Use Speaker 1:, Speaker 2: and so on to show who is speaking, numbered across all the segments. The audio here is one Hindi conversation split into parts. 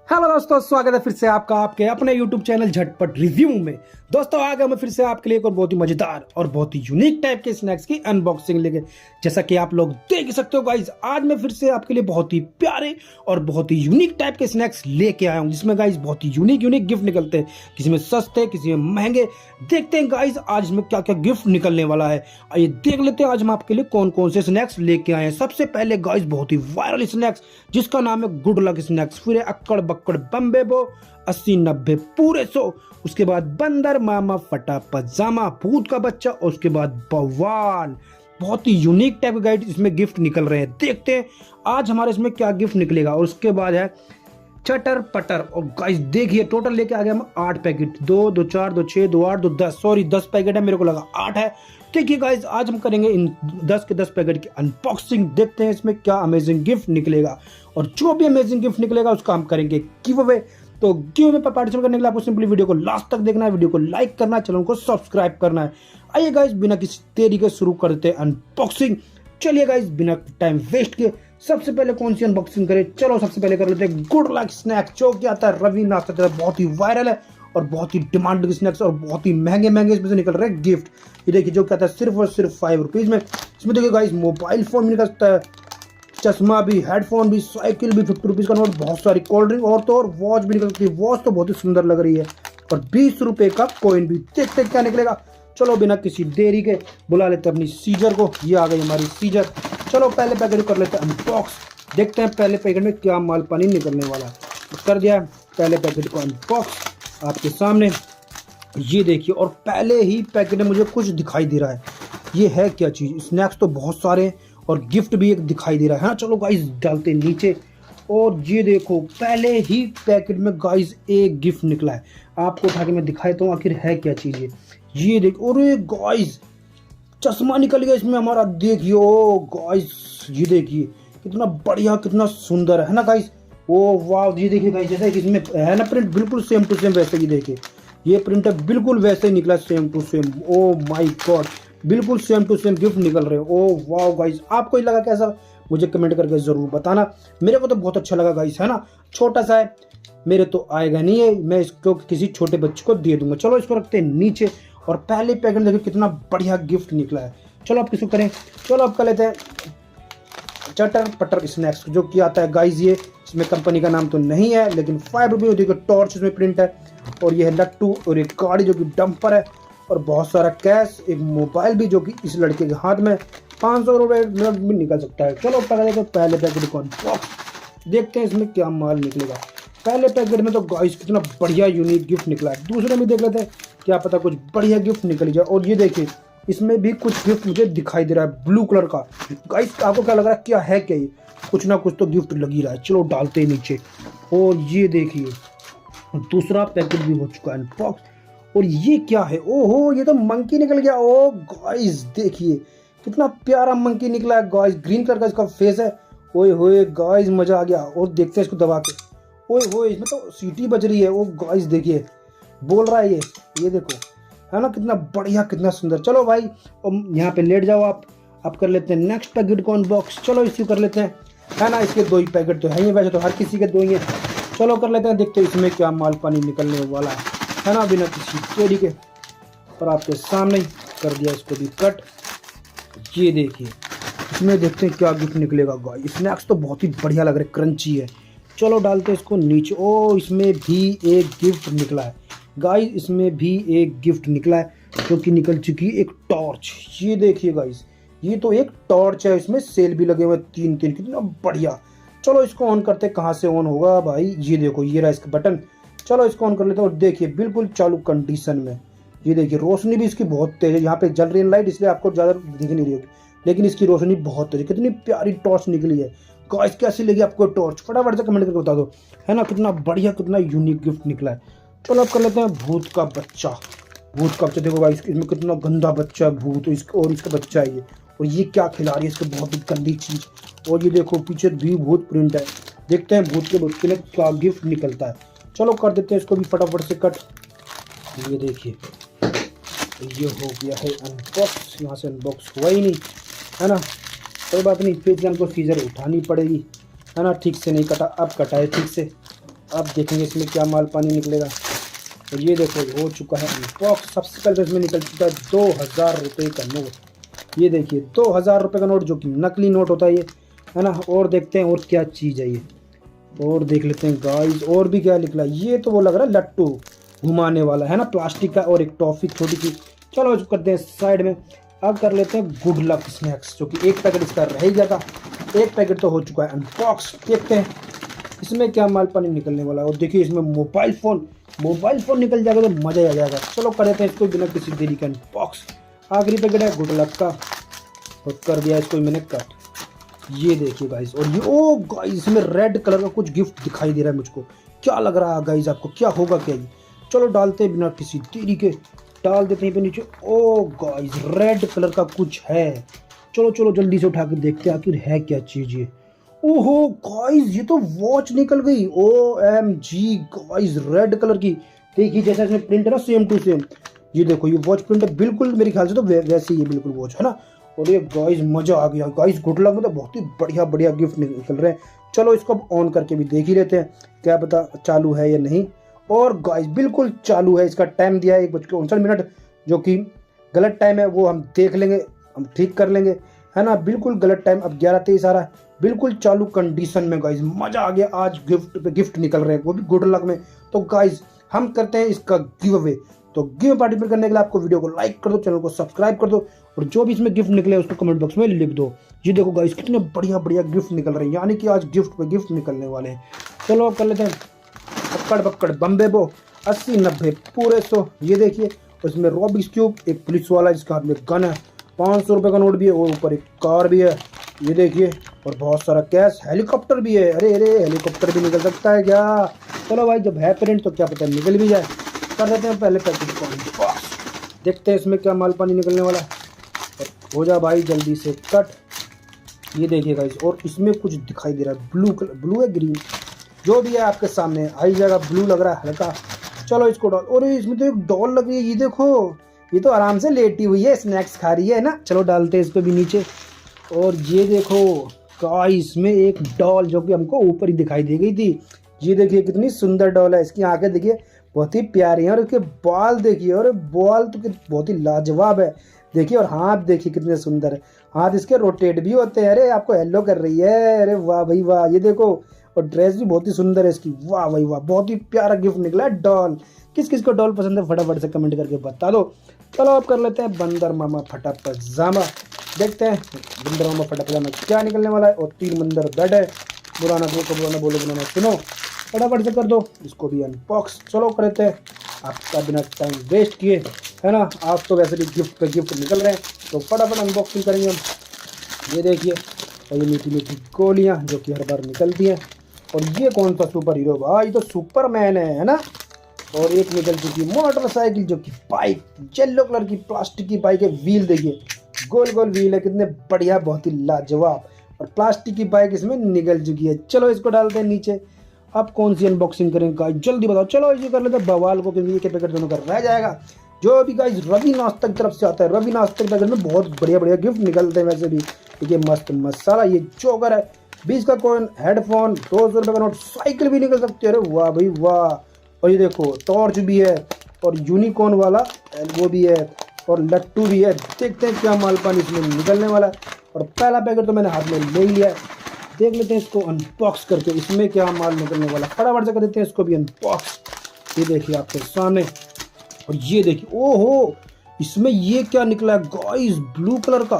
Speaker 1: हेलो दोस्तों, स्वागत है फिर से आपका आपके अपने YouTube चैनल झटपट रिव्यू में। दोस्तों आ गए मैं फिर से आपके लिए एक और बहुत ही मजेदार और बहुत ही यूनिक टाइप के स्नैक्स की अनबॉक्सिंग लेके। जैसा कि आप लोग देख सकते हो गाइज, आज मैं फिर से आपके लिए बहुत ही प्यारे और बहुत ही यूनिक टाइप के स्नैक्स लेके आया हूँ, जिसमें गाइज बहुत ही यूनिक गिफ्ट निकलते हैं, किसी में सस्ते किसी में महंगे। देखते हैं गाइज आज इसमें क्या क्या गिफ्ट निकलने वाला है। आइए देख लेते हैं आज हम आपके लिए कौन कौन से स्नैक्स लेके आए हैं। सबसे पहले गाइज बहुत ही वायरल स्नैक्स जिसका नाम है गुड लक स्नैक्स। फिर अक्कड़ बक्कड़ बम्बे बो 80-90 पूरे 100। उसके बाद बंदर मामा फटा पजामा भूत का बच्चा। और उसके बाद बवाल। बहुत ही यूनिक टाइप के गाइड इसमें गिफ्ट निकल रहे हैं। देखते हैं आज हमारे इसमें क्या गिफ्ट निकलेगा। और उसके बाद है चटर पटर। और गाइस देखिए टोटल लेके आ गए हम 8 पैकेट। 2 2 4 2 6 2 8 2 10, सॉरी 10 पैकेट है, मेरे को लगा 8 है। देखिए गाइस आज हम करेंगे इन 10 के 10 पैकेट की अनबॉक्सिंग। देखते हैं इसमें क्या अमेजिंग गिफ्ट निकलेगा। और जो भी अमेजिंग गिफ्ट निकलेगा उसका हम करेंगे गिव अवे। तो गिव अवे पर पार्टिसिपेट करने के लिए आपको सिंपली वीडियो को लास्ट तक देखना है, वीडियो को लाइक करना है, चैनल को सब्सक्राइब करना है। आइए गाइस बिना किसी देरी के शुरू करते हैं अनबॉक्सिंग। चलिए गाइस बिना टाइम वेस्ट किए सबसे पहले कौन सी अनबॉक्सिंग करें। चलो सबसे पहले कर लेते हैं गुड लक स्नैक, जो कि आता है रवि नाश्ता, बहुत ही वायरल है और बहुत ही डिमांडेड स्नैक्स और बहुत ही महंगे इसमें से निकल रहे हैं गिफ्ट। ये देखिए जो कहता है सिर्फ और सिर्फ 5 रुपीज में। इसमें देखिए गाइस मोबाइल फोन भी निकल सकता है, चश्मा भी, हेडफोन भी, साइकिल भी, 50 रुपीज का नोट, बहुत सारी कोल्ड ड्रिंक और तो और वॉच भी निकल सकती है। वॉच तो बहुत ही सुंदर लग रही है और 20 रुपए का कॉइन भी। देखते क्या निकलेगा। चलो बिना किसी देरी के बुला लेते हैं अपनी सीजर को। ये आ गई हमारी सीजर। चलो पहले पैकेट कर लेते हैं अनबॉक्स। देखते हैं पहले पैकेट में क्या माल पानी निकलने वाला है। कर दिया पहले पैकेट को अनबॉक्स आपके सामने। ये देखिए और पहले ही पैकेट में मुझे कुछ दिखाई दे रहा है। ये है क्या चीज़। स्नैक्स तो बहुत सारे हैं और गिफ्ट भी एक दिखाई दे रहा है। हाँ चलो गाइस डालते नीचे। और ये देखो पहले ही पैकेट में गाइस एक गिफ्ट निकला है। आपको उठा के मैं दिखाता हूँ आखिर है क्या चीज़ है। ये देखो और गाइस चश्मा निकल गया इसमें हमारा। देखिए ओ गाइस ये देखिए कितना बढ़िया कितना सुंदर है ना गाइस। ओ वाह ये देखिए गाइस जैसे इसमें है ना प्रिंट बिल्कुल सेम टू सेम वैसे ही। देखिए ये प्रिंट है बिल्कुल वैसे ही निकला same to same. Oh my god बिल्कुल सेम टू सेम गिफ्ट निकल रहे हैं। ओ वाह गाइस आपको लगा कैसा मुझे कमेंट करके जरूर बताना। मेरे को तो बहुत अच्छा लगा गाइस, है ना। छोटा सा है, मेरे तो आएगा नहीं है, मैं इसको किसी छोटे बच्चे को दे दूंगा। चलो इसको रखते हैं नीचे। और पहले पैकेट देखिए कितना बढ़िया गिफ्ट निकला है। चलो अब किसको करें। चलो अब कर लेते हैं चटर पटर स्नैक्स, जो कि आता है गाइस ये इसमें कंपनी का नाम तो नहीं है लेकिन 5 रुपये। देखिए टॉर्च इसमें प्रिंट है और ये है लट्टू और एक गाड़ी जो कि डंपर है और बहुत सारा कैश, एक मोबाइल भी जो कि इस लड़के के हाथ में 500 रुपये भी निकल सकता है। चलो पहले पैकेट को अनबॉक्स। देखते हैं इसमें क्या माल निकलेगा। पहले पैकेट में तो गाइस कितना बढ़िया यूनिक गिफ्ट निकला है। दूसरे में देख लेते हैं क्या पता कुछ बढ़िया गिफ्ट निकल जाए। और ये देखिए इसमें भी कुछ गिफ्ट मुझे दिखाई दे रहा है ब्लू कलर का। गाइस आपको क्या लग रहा है क्या है क्या ये। कुछ ना कुछ तो गिफ्ट लग ही रहा है। चलो डालते हैं नीचे। और ये देखिए दूसरा पैकेट भी हो चुका है अनबॉक्स। और ये क्या है, ओहो ये तो मंकी निकल गया। ओ गाइस देखिए कितना प्यारा मंकी निकला है गाइस। ग्रीन कलर का इसका फेस है। ओए होए गाइस मजा आ गया। और देखते हैं इसको दबा के। ओए होए इसमें तो सीटी बज रही है। ओ गाइस देखिए बोल रहा है ये देखो, है ना कितना बढ़िया कितना सुंदर। चलो भाई यहाँ पे लेट जाओ आप। अब कर लेते हैं नेक्स्ट पैकेट को अनबॉक्स। चलो इसी कर लेते हैं, है ना। इसके 2 ही पैकेट तो है ही, वैसे तो हर किसी के 2 ही हैं। चलो कर लेते हैं, देखते हैं इसमें क्या माल पानी निकलने वाला है ना, बिना किसी देरी के। और आपके सामने कर दिया इसको भी कट। ये देखिए इसमें देखते हैं क्या गिफ्ट निकलेगा गाइस। स्नैक्स तो बहुत ही बढ़िया लग रहे, क्रंची है। चलो डालते हैं इसको नीचे। ओ इसमें भी एक गिफ्ट निकला है गाइस। इसमें भी एक गिफ्ट निकला है जो कि निकल चुकी है एक टॉर्च। ये देखिए गाइस ये तो एक टॉर्च है, इसमें सेल भी लगे हुए 3 कितना बढ़िया। चलो इसको ऑन करते हैं। कहाँ से ऑन होगा भाई, ये देखो ये रहा इसका बटन। चलो इसको ऑन कर लेते हैं। और देखिए बिल्कुल चालू कंडीशन में। ये देखिए रोशनी भी इसकी बहुत तेज है। यहाँ पे जल रही है लाइट इसलिए आपको ज़्यादा दिख नहीं रही होगी, लेकिन इसकी रोशनी बहुत तेज है। कितनी प्यारी टॉर्च निकली है गाइस। कैसी लगी आपको टॉर्च फटाफट से कमेंट करके बता दो, है ना। कितना बढ़िया कितना यूनिक गिफ्ट निकला है। चलो अब कर लेते हैं भूत का बच्चा। भूत का बच्चा देखो गाइस इसमें कितना गंदा बच्चा है भूत, और इसका बच्चा है ये। और ये क्या खिला रही है इसको, बहुत ही गंदी चीज़। और ये देखो पीछे भी भूत प्रिंट है। देखते हैं भूत के बच्चे में क्या गिफ्ट निकलता है। चलो कर देते हैं इसको भी फटाफट से कट। ये देखिए ये हो गया है अनबॉक्स। यहाँ से अनबॉक्स हुआ ही नहीं, है ना। कोई बात नहीं, फिर से हमको सीजर उठानी पड़ेगी, है ना। ठीक से नहीं कटा, अब कटा है ठीक से। अब देखेंगे इसमें क्या माल पानी निकलेगा। और ये देखो हो चुका है अनबॉक्स। सबसे पहले इसमें निकल चुका है 2000 रुपये का नोट। ये देखिए 2000 रुपये का नोट, जो कि नकली नोट होता है ये, है ना। और देखते हैं और क्या चीज़ है ये, और देख लेते हैं गाइस और भी क्या निकला। ये तो वो लग रहा है लट्टू घुमाने वाला, है ना, प्लास्टिक का, और एक टॉफी छोटी सी। चलो इसको करते हैं साइड में। अब कर लेते हैं गुड लक स्नैक्स, जो कि एक पैकेट इसका रह ही गया था। एक पैकेट तो हो चुका है अनबॉक्स। देखते हैं इसमें क्या माल पानी निकलने वाला है। और देखिए इसमें मोबाइल फ़ोन निकल जाएगा तो मज़ा ही आ जाएगा। चलो कर देते हैं इसको बिना किसी देरी के अनबॉक्स। आखिरी पैकेट है गुड लक का, और कर दिया इसको मैंने कट। ये देखिए गाइस, और ये ओ गाइस इसमें रेड कलर का कुछ गिफ्ट दिखाई दे रहा है मुझको। क्या लग रहा है गाइस आपको, क्या होगा क्या ये? चलो डालते हैं बिना किसी देरी के, डाल देते हैं पे नीचे। ओ गाइस रेड कलर का कुछ है। चलो चलो जल्दी से उठा के देखते हैं आखिर है क्या चीज़ ये। ओहो गाइस ये तो वॉच निकल गई। OMG गाइस रेड कलर की। देखिए जैसा इसमें प्रिंट है ना, सेम टू सेम। ये देखो ये वॉच प्रिंट है बिल्कुल, मेरे ख्याल से तो वैसे ही है बिल्कुल वॉच, है ना। और ये गाइस मज़ा आ गया गाइस। गुड लक में तो बहुत ही बढ़िया बढ़िया गिफ्ट निकल रहे हैं। चलो इसको अब ऑन करके भी देख ही लेते हैं, क्या पता चालू है या नहीं। और गाइस बिल्कुल चालू है। इसका टाइम दिया है 1:59, जो कि गलत टाइम है, वो हम देख लेंगे, हम ठीक कर लेंगे, है ना। बिल्कुल गलत टाइम, अब 11:23 आ रहा है। बिल्कुल चालू कंडीशन में गाइस। मज़ा आ गया। आज गिफ्ट पे गिफ्ट निकल रहे हैं, वो भी गुड लक में। तो गाइस हम करते हैं इसका गिव अवे। तो गिव पार्टिसिपेट करने के लिए आपको वीडियो को लाइक कर दो, चैनल को सब्सक्राइब कर दो, और जो भी इसमें गिफ्ट निकले उसको कमेंट बॉक्स में लिख दो। ये देखो गाइस कितने बढ़िया बढ़िया गिफ्ट निकल रहे हैं, यानी कि आज गिफ्ट पे गिफ्ट निकलने वाले हैं। चलो अब कर लेते हैं पकड़ पकड़ बम्बे बो 80 90 पूरे 100। ये देखिए उसमें रॉबिक्स क्यूब, एक पुलिस वाला जिसका हाथ में गन है, 500 रुपये का नोट भी है, और ऊपर एक कार भी है। ये देखिए और बहुत सारा कैश, हेलीकॉप्टर भी है। अरे अरे हेलीकॉप्टर भी निकल सकता है क्या? चलो भाई जब है प्रिंट तो क्या पता निकल भी जाए। कर देते हैं पहले पैकेट को, देखते हैं इसमें क्या माल पानी निकलने वाला है। हो जा भाई जल्दी से कट। ये देखिए गाइस, और इसमें कुछ दिखाई दे रहा है ब्लू कलर, ब्लू है ग्रीन, जो भी है आपके सामने आई जाएगा। ब्लू लग रहा है हल्का। चलो इसको डाल, और इसमें तो एक डॉल लग रही है। ये देखो ये तो आराम से लेटी हुई है, स्नैक्स खा रही है ना। चलो डालते हैं इसको भी नीचे। और ये देखो गाइस इसमें एक डॉल, जो कि हमको ऊपर ही दिखाई दे गई थी। ये देखिए कितनी सुंदर डॉल है। इसकी आंखें देखिए बहुत ही प्यारी हैं, और इसके बाल देखिए, और बाल तो बहुत ही लाजवाब है। देखिए और हाथ देखिए कितने सुंदर है, हाथ इसके रोटेट भी होते हैं। अरे आपको हेलो कर रही है, अरे वाह भाई वाह। ये देखो और ड्रेस भी बहुत ही सुंदर है इसकी, वाह भाई वाह। बहुत ही प्यारा गिफ्ट निकला है डॉल। किस किस को डॉल पसंद है फटाफट से कमेंट करके बता दो। चलो अब कर लेते हैं बंदर मामा फटा पजामा। देखते हैं बंदर मामा फटा पजामा क्या निकलने वाला है। और 3 बंदर बेड है। बुराना को बुराना बोलो बुराना सुनो, फटाफट से कर दो इसको भी अनबॉक्स। चलो कर लेते हैं आपका बिना टाइम वेस्ट किए, है ना। आज तो वैसे भी गिफ्ट पे गिफ्ट निकल रहे हैं, तो फटाफट अनबॉक्सिंग करेंगे हम। ये देखिए और ये मीठी मीठी गोलियाँ जो कि हर बार निकलती हैं। और ये कौन सा सुपर हीरो भाई, तो सुपरमैन है ना। और एक निकल चुकी मोटरसाइकिल, जो कि बाइक, येलो कलर की प्लास्टिक की बाइक है। व्हील देखिए गोल गोल व्हील है, कितने बढ़िया, बहुत ही लाजवाब। और प्लास्टिक की बाइक इसमें निकल चुकी है। चलो इसको डालते हैं नीचे। अब कौन सी अनबॉक्सिंग करेंगे गाइस जल्दी बताओ। चलो ये कर लेते हैं बवाल को, क्योंकि ये के पैकेट दोनों का रह जाएगा। जो भी गाइस रवि नाश्ता की तरफ से आता है, रवि नाश्ता के पैकेट में बहुत बढ़िया बढ़िया गिफ्ट निकलते हैं वैसे भी। ये मस्त मसाला, ये जोकर है, 20 का कॉइन, हेडफोन, 200 रुपये का नोट, साइकिल भी निकल सकती है। अरे वाह भाई वाह। और ये देखो टॉर्च भी है, और यूनिकॉर्न वाला वो भी है, और लट्टू भी है। देखते हैं क्या माल पानी इसमें निकलने वाला है। और पहला पैकेट तो मैंने हाथ में ले लिया है, देख लेते हैं इसको अनबॉक्स करके इसमें क्या माल निकलने वाला। फटाफट से कर देते हैं इसको भी अनबॉक्स। ये देखिए आपके सामने, और ये देखिए ओहो इसमें ये क्या निकला है गाइस, ब्लू कलर का,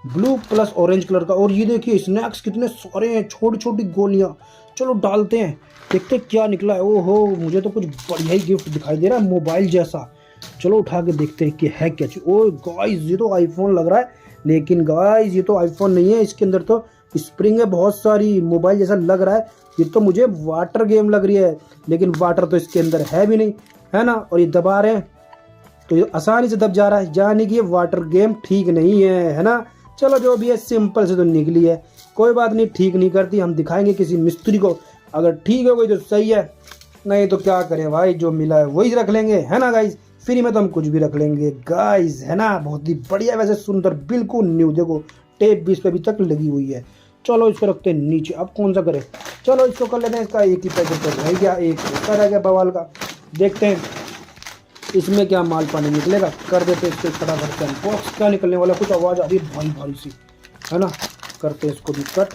Speaker 1: ब्लू प्लस ऑरेंज कलर का। और ये देखिए स्नैक्स कितने सारे हैं, छोटी छोटी गोलियां। चलो डालते हैं, देखते हैं क्या निकला है। ओहो मुझे तो कुछ बढ़िया ही गिफ्ट दिखाई दे रहा है, मोबाइल जैसा। चलो उठा के देखते हैं कि है क्या चीज। ओ गाइस ये तो आईफोन लग रहा है, लेकिन गाइस ये तो आईफोन नहीं है। इसके अंदर तो स्प्रिंग है बहुत सारी, मोबाइल जैसा लग रहा है। ये तो मुझे वाटर गेम लग रही है, लेकिन वाटर तो इसके अंदर है भी नहीं, है ना। और ये दबा रहे हैं तो ये आसानी से दब जा रहा है, यानी कि ये वाटर गेम ठीक नहीं है ना। चलो जो भी है सिंपल से तो निकली है, कोई बात नहीं, ठीक नहीं करती, हम दिखाएंगे किसी मिस्त्री को। अगर ठीक हो गई तो सही है, नहीं तो क्या करें भाई, जो मिला है वही रख लेंगे, है ना गाइज। फ्री में तो हम कुछ भी रख लेंगे गाइज, है ना। बहुत ही बढ़िया, वैसे सुंदर, बिल्कुल न्यू। देखो टेप भी इस पे अभी तक लगी हुई है। चलो इसको रखते हैं नीचे। अब कौन सा करें, चलो इसको कर लेते हैं। इसका एक ही पैकेट तो रह गया, एक इसका रह गया बवाल का। देखते हैं इसमें क्या माल पानी निकलेगा। कर देते हैं इसको फटाफट से अनबॉक्स। क्या निकलने वाला, कुछ आवाज़ आ रही है भारी भारी सी, है ना। करते हैं इसको भी कट,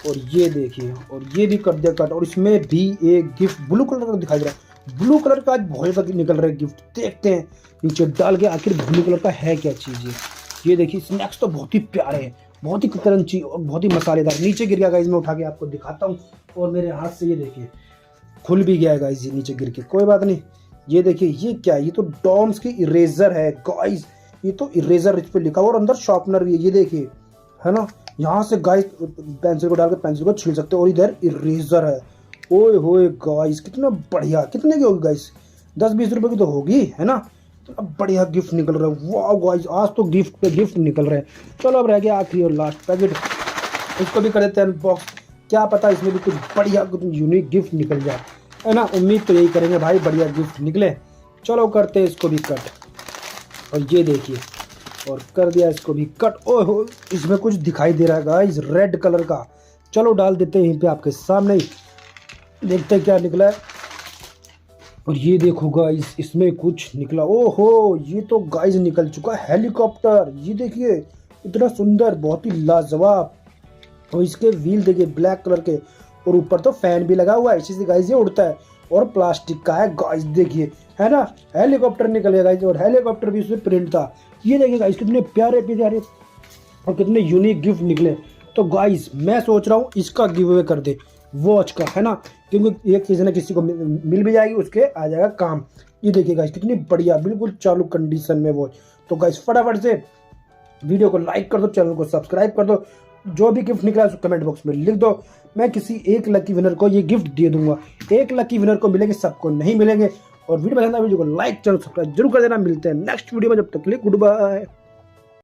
Speaker 1: और ये देखिए, और ये भी कर दिया कट। और इसमें भी एक गिफ्ट ब्लू कलर का दिखाई दे रहा है। ब्लू कलर का आज बहुत ज़्यादा निकल रहा है गिफ्ट। देखते हैं नीचे डाल के आखिर ब्लू कलर का है क्या चीज़ ये देखिए स्नैक्स तो बहुत ही प्यारे हैं, बहुत ही क्रंची और बहुत ही मसालेदार। नीचे गिर गया गाइस, मैं उठा के आपको दिखाता हूँ। और मेरे हाथ से ये देखिए खुल भी गया है गाइस, ये नीचे गिर के, कोई बात नहीं। ये देखिए ये क्या है, ये तो डॉम्स की इरेजर है गाइस। ये तो इरेजर इस पे लिखा हुआ और अंदर शॉर्पनर भी है, ये देखिए, है ना। यहाँ से गाइस पेंसिल को डाल के पेंसिल को छील सकते हो। और इधर इरेजर है। ओए होए गाइस, कितना बढ़िया। कितने की होगी गाइस, 10-20 रुपए की तो होगी, है ना। इतना बढ़िया गिफ्ट निकल रहा है, वाह गाइस। आज तो गिफ्ट पे गिफ्ट निकल रहे हैं। चलो अब रह गया आखिरी और लास्ट पैकेट, इसको भी कर देते हैं अनबॉक्स। क्या पता इसमें भी कुछ बढ़िया कुछ यूनिक गिफ्ट निकल जाए, है ना। उम्मीद तो यही करेंगे भाई, बढ़िया गिफ्ट निकले। चलो करते हैं इसको भी कट, और ये देखिए, और कर दिया इसको भी कट। ओहो, इसमें कुछ दिखाई दे रहा है गाइस रेड कलर का। चलो डाल देते हैं यहीं पे आपके सामने ही, देखते हैं क्या निकला है। और ये देखो गाइस, इसमें कुछ निकला। ओहो, ये तो गाइस निकल चुका है हेलीकॉप्टर। ये देखिए इतना सुंदर, बहुत ही लाजवाब। और इसके व्हील देखिए ब्लैक कलर के, और ऊपर तो फैन भी लगा हुआ है, इसी से गाइस ये उड़ता है। और प्लास्टिक का है गाइस, देखिए, है ना। हेलीकॉप्टर निकले गाइस, और हेलीकॉप्टर भी उसमें प्रिंट था। ये देखिए गाइस कितने प्यारे प्यारे और कितने यूनिक गिफ्ट निकले। तो गाइस मैं सोच रहा हूँ इसका गिव अवे कर दे, वॉच का, है ना। क्योंकि एक चीज़ ना किसी को मिल भी जाएगी, उसके आ जाएगा काम। ये देखिए गाइस कितनी बढ़िया, बिल्कुल चालू कंडीशन में वॉच। तो गाइस फटाफट से वीडियो को लाइक कर दो, चैनल को सब्सक्राइब कर दो। जो भी गिफ्ट निकला है उसको कमेंट बॉक्स में लिख दो। मैं किसी एक लकी विनर को ये गिफ्ट दे दूंगा। एक लकी विनर को मिलेंगे, सबको नहीं मिलेंगे। और वीडियो पसंद आए वीडियो को लाइक, चैनल सब्सक्राइब जरूर कर देना। मिलते हैं नेक्स्ट वीडियो में, जब तक के लिए गुड बाय।